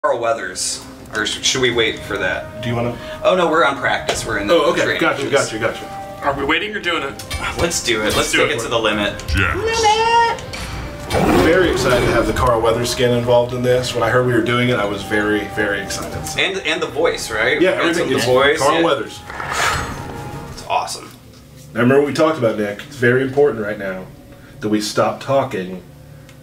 Carl Weathers, or should we wait for that? Do you want to? Oh no, we're on practice. We're in the okay. Gotcha. Are we waiting or doing it? Let's do it. Let's take it to the limit. Limit! I'm very excited to have the Carl Weathers skin involved in this. When I heard we were doing it, I was very, very excited. And the voice, right? Yeah, everything. The voice. Carl Weathers. It's awesome. Now remember what we talked about, Nick. It's very important right now that we stop talking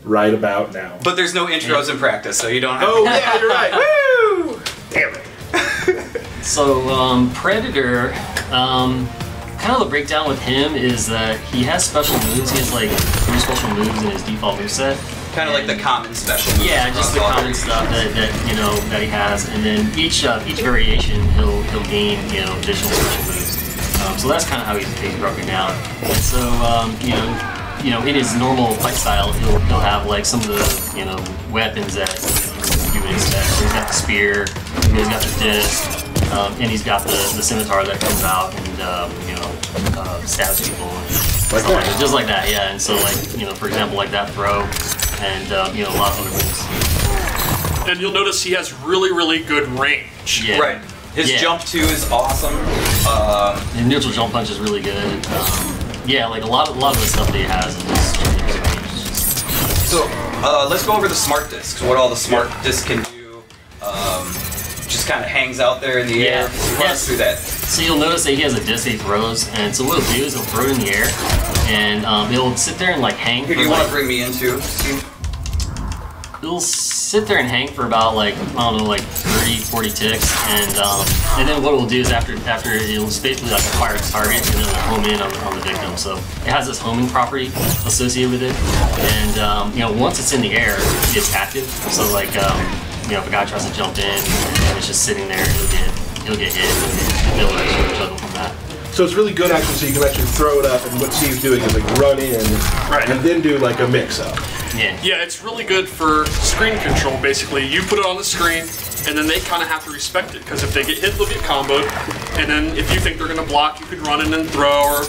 right about now. But there's no intros in practice, so you don't have to. Yeah, you're right. Woo! Damn it. So, Predator, kind of the breakdown with him is that he has special moves. He has like 3 special moves in his default moveset. Kind of like the common special moves. Yeah, just the common stuff that that he has, and then each variation he'll gain additional special moves. So that's kind of how he's broken down. And so in his normal fight style, he'll have like some of the weapons that you would expect. So he's got the spear, he's got the disc, and he's got the scimitar that comes out and stabs people. Like that. Just like that, yeah. And so for example, like that throw, and a lot of other moves. And you'll notice he has really, really good range. Yeah. Right. His jump too is awesome. His neutral jump punch is really good. Yeah, like a lot of the stuff that he has is just So let's go over the smart discs. What all the smart discs can do. Just kind of hangs out there in the air. Run us through that. So you'll notice that he has a disc that he throws, and so what he'll do is he'll throw it in the air, and he'll sit there and like hang. Here, do you want to bring me into, Steve? He'll sit there and hang for about like, I don't know, like 30, 40 ticks, and then what it'll do is after it'll basically like acquire its target, and then it'll home in on the victim. So it has this homing property associated with it, and once it's in the air, it's active. So like if a guy tries to jump in and it's just sitting there, he'll get hit, and he'll actually juggle from that. So it's really good actually, so you can actually throw it up, and what Steve's doing is like run in, and then do like a mix-up. Yeah, it's really good for screen control, basically. You put it on the screen, and then they kind of have to respect it, because if they get hit, they'll get comboed, and then if you think they're going to block, you can run in and throw,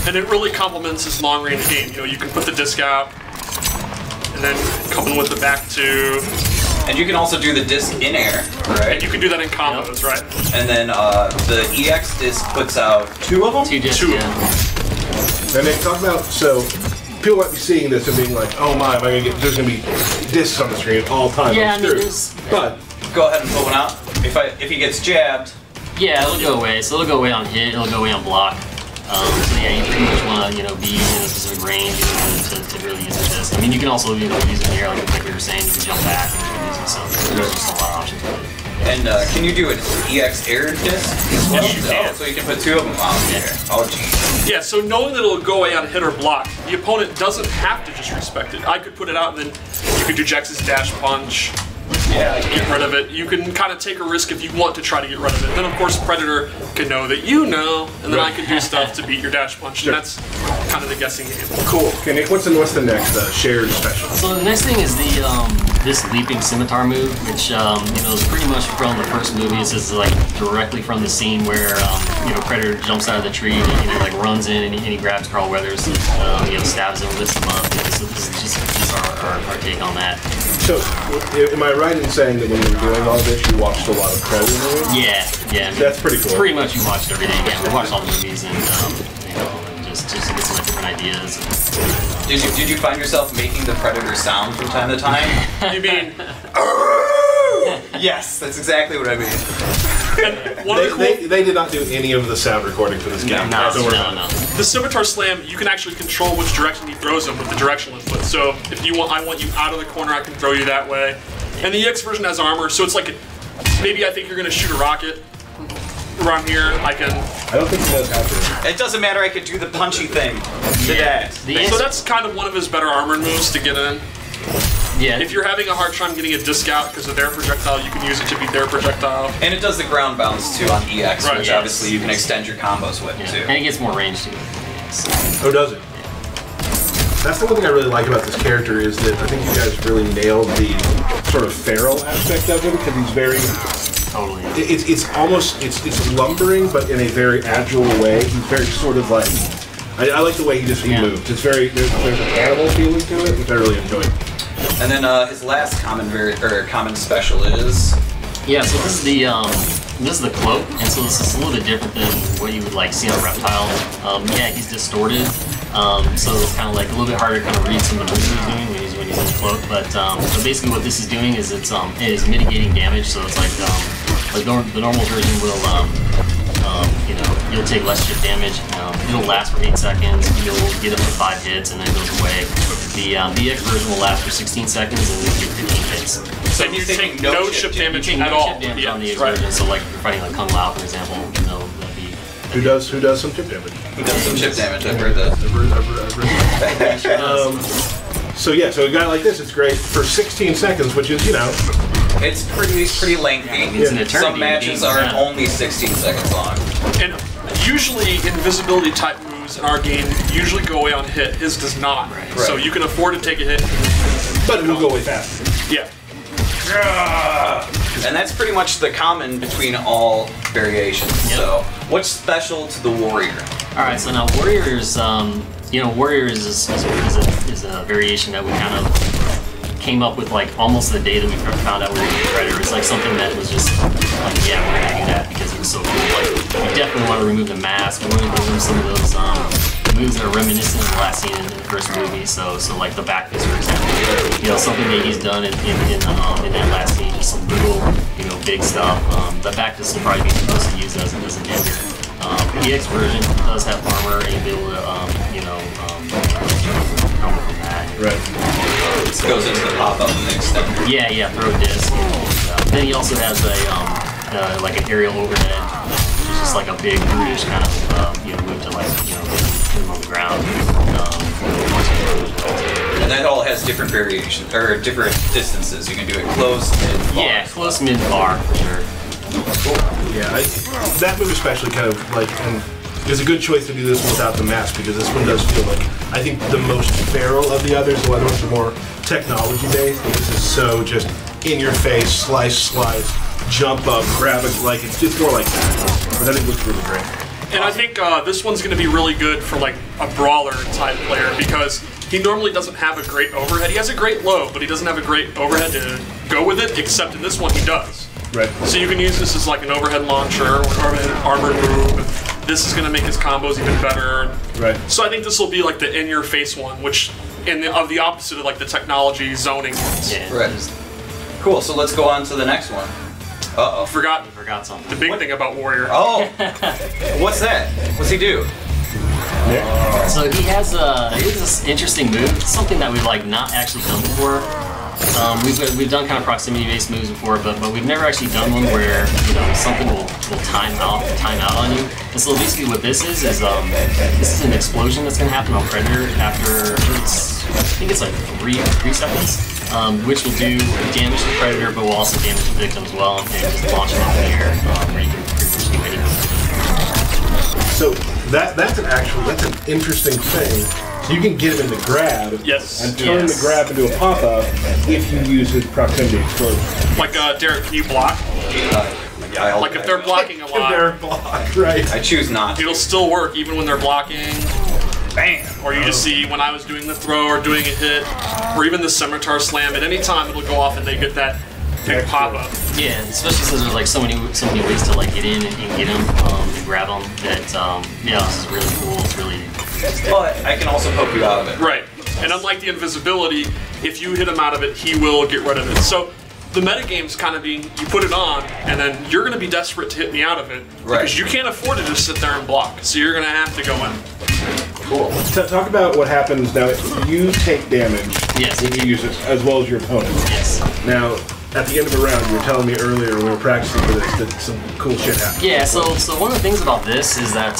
and it really complements his long-range game. You can put the disc out, and then come in with the back two. And you can also do the disc in air, right? And you can do that in combos, right? And then the EX disc puts out 2 of them? 2 discs, And they talk about, so people might be seeing this and being like, oh my, there's going to be discs on the screen all the time. Yeah, But go ahead and pull one out. If he gets jabbed. Yeah, it'll go away. So it'll go away on hit, it'll go away on block. So yeah, you pretty much want to be in a specific range to really use the disc. I mean, you can also use it in the air, like we were saying. You can jump back and use it. So there's just a lot of options with it. And can you do an EX air disc as well? Yes, you can. So you can put 2 of them on there. Oh, geez. Yeah, so knowing that it'll go away on hit or block, the opponent doesn't have to just respect it. I could put it out, and then you could do Jax's dash punch. Yeah, get rid of it. You can kind of take a risk if you want to try to get rid of it. Then, of course, Predator can know that and then I can do stuff to beat your dash punch. And that's kind of the guessing game. Cool. Okay, Nick, what's the next shared special? So the next thing is this leaping scimitar move, which is pretty much from the first movie. This is like directly from the scene where Predator jumps out of the tree and he like runs in and he grabs Carl Weathers, stabs him, lifts him up. So this is just our take on that. So, am I right in saying that when you were doing all this, you watched a lot of Predator movies? Yeah. That's pretty cool. Pretty much you watched everything. Yeah, we watched all the movies and just to get some different ideas. Did you find yourself making the Predator sound from time to time? You mean? Yes, that's exactly what I mean. They did not do any of the sound recording for this game. No. The scimitar slam, you can actually control which direction he throws them with the directional input. So if I want you out of the corner, I can throw you that way. And the EX version has armor, so it's like maybe I think you're going to shoot a rocket around here. I don't think he knows how to. It doesn't matter. I could do the punchy thing. So that's kind of one of his better armored moves to get in. Yeah. If you're having a hard time getting a disc out because of their projectile, you can use it to beat their projectile. And it does the ground bounce too on EX, which obviously you can extend your combos with too. And it gets more range too. Oh, does it? That's the one thing I really like about this character is that I think you guys really nailed the sort of feral aspect of him because he's very. Totally. It's lumbering, but in a very agile way. He's very sort of like. I like the way he moves. It's very there's an animal feeling to it, which I really enjoy. And then his last common common special is. Yeah, so this is the cloak, and so this is a little bit different than what you would like see on a reptile. Yeah, he's distorted, so it's kind of like a little bit harder to kind of read some of the moves he's doing when he's in the cloak. But basically, what this is doing is it is mitigating damage. So it's like the normal version will you'll take less chip damage. It'll last for 8 seconds. You'll get up to 5 hits, and then it goes away. The X version will last for 16 seconds, and then you get 15 hits. So you take no chip damage at all. Chip damage on the X version. So like if you're fighting like Kung Lao, for example, that'd be. Who does some chip damage? Who does some chip damage? I've heard that. So yeah, so a guy like this, it's great for 16 seconds, which is It's pretty lengthy. It's an eternity. Some matches are only 16 seconds long. And usually invisibility type moves in our game usually go away on hit. His does not. Right. So you can afford to take a hit. but it will go way faster. Yeah. And that's pretty much the common between all variations. Yep. So, what's special to the warrior? All right, so now warriors, warrior is a variation that we kind of came up with like almost the day that we found out we were going to do Predator. It's like something that was just like, yeah, we're going to do that because it was so cool. Like, we definitely want to remove the mask. We want to remove some of those moves that are reminiscent of the last scene in the first movie. So like the back fist, for example. Something that he's done in that last scene, just some brutal, big stuff. The back fist will probably be supposed to use as a dagger. The EX version does have armor and you'll be able to, helmet from that. Right. It goes into the pop-up and the extender. Yeah, throw disc. Then he also has a like an aerial overhead, which is just like a big brutish kind of move to like hit him on the ground. And that all has different variations or different distances. You can do it close, mid, far. Yeah, close, mid, far for sure. Yeah, that move especially kind of like, and it's a good choice to do this one without the mask because this one does feel like, I think, the most feral of the others. The other ones are more technology based, but this is so just in your face, slice, jump up, grab it, like it's just more like that. But I think it looks really great. And I think this one's going to be really good for like a brawler type player because he normally doesn't have a great overhead. He has a great low, but he doesn't have a great overhead to go with it, except in this one he does. Right. So you can use this as like an overhead launcher or an armored move. This is going to make his combos even better. Right. So I think this will be like the in-your-face one, which of the opposite of like the technology zoning ones. Yeah. Right. Cool. So let's go on to the next one. Uh-oh. Forgot something. the big thing about Warrior. Oh. What's that? What's he do? Yeah. So he has this interesting move, something that we've like not actually done before. We've done kind of proximity-based moves before, but we've never actually done one where something will time out on you. And so basically, what this is this is an explosion that's going to happen on Predator after I think it's like 3 seconds, which will do damage to Predator, but will also damage the victim as well, and just launch him up in the air where you can pretty much do anything. So that's an interesting thing. So you can get him in the grab and turn the grab into a pop-up if you use his proximity explosion. Like Derek, can you block? Yeah, like if they're blocking a lot, They're blocked, right? I choose not. It'll still work even when they're blocking. Bam! Or you just see when I was doing the throw or doing a hit, or even the scimitar slam. At any time, it'll go off and they get that big pop-up. Yeah, especially since there's like so many ways to like get in and get him and grab him. That this is really cool. It's really. But I can also poke you out of it. Right. And unlike the invisibility, if you hit him out of it, he will get rid of it. So the metagame's kind of being, you put it on, and then you're going to be desperate to hit me out of it. Right. Because you can't afford to just sit there and block. So you're going to have to go in. Cool. Talk about what happens now. You take damage when you use it, as well as your opponent. Yes. Now, at the end of a round, you were telling me earlier when we were practicing for this that some cool shit happened. Yeah, so one of the things about this is that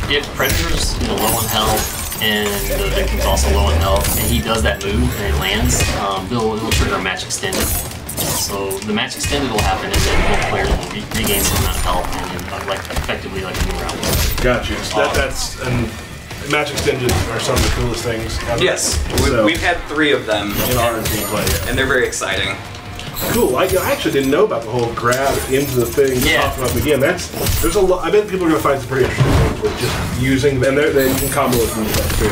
if Predator's low on health and the victim's also low on health, and he does that move and it lands, it'll trigger a match extended. So the match extended will happen, and then both players will regain some amount of health and effectively like a new round. Gotcha. So and match extensions are some of the coolest things ever. Yes, we've had 3 of them in our gameplay, and they're very exciting. Cool. I actually didn't know about the whole grab into the thing. Yeah. Up again. There's a lot. I bet people are going to find some pretty interesting things with just using them. And they can combo with them stuff too.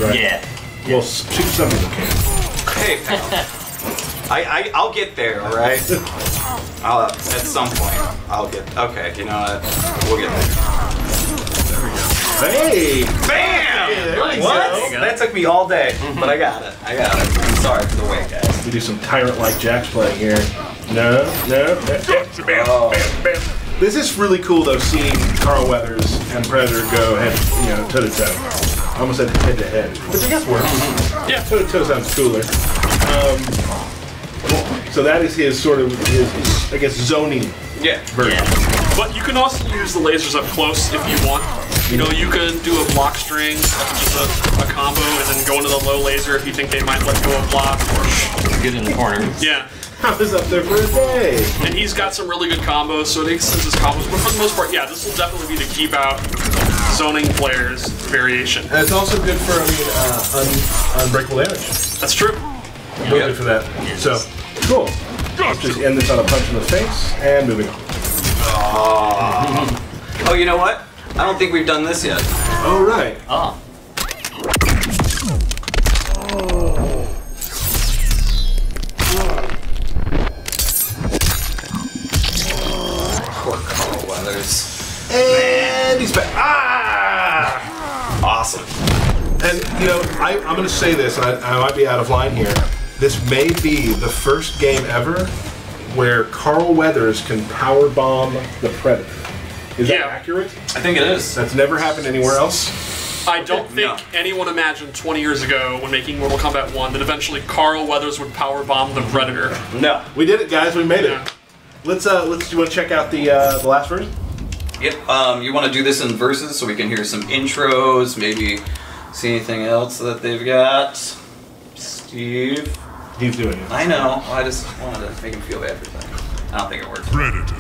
Right. Yeah. Well, some people can. Hey, pal. I'll get there, all right? At some point, I'll get. Okay, you know what? We'll get there. Hey! Bam! Hey, there we What? go. That took me all day, but I got it. I'm sorry for the wait, guys. We do some tyrant-like jacks playing here. No. Oh. This is really cool though, seeing Carl Weathers and Predator go head, toe to toe. I almost said head to head, which I guess works. Yeah. Toe to toe sounds cooler. So that is his sort of his I guess zoning Yeah. version. But you can also use the lasers up close if you want. You know, you can do a block string, just a combo, and then go into the low laser if you think they might let go of block. Or, Get in the corner. yeah. I was up there for a day. And he's got some really good combos, so it extends his combos. But for the most part, yeah, this will definitely be the keep out zoning players variation. And it's also good for unbreakable damage. That's true. Really good for that. So cool. Let's just end this on a punch in the face and moving on. Oh, you know what? I don't think we've done this yet. All right. Oh. Poor Carl Weathers. And he's back. Ah! Awesome. And I'm going to say this, and I might be out of line here. This may be the first game ever where Carl Weathers can power bomb the Predator. Is that accurate? I think it is. That's never happened anywhere else. I don't think anyone imagined 20 years ago when making Mortal Kombat 1 that eventually Carl Weathers would power bomb the Predator. No. We did it, guys. We made Yeah. it. Let's. Do you want to check out the last version? Yep. You want to do this in verses so we can hear some intros, maybe see anything else that they've got. Steve. He's doing it. I know. I just wanted to make him feel bad for that. I don't think it worked. Predator.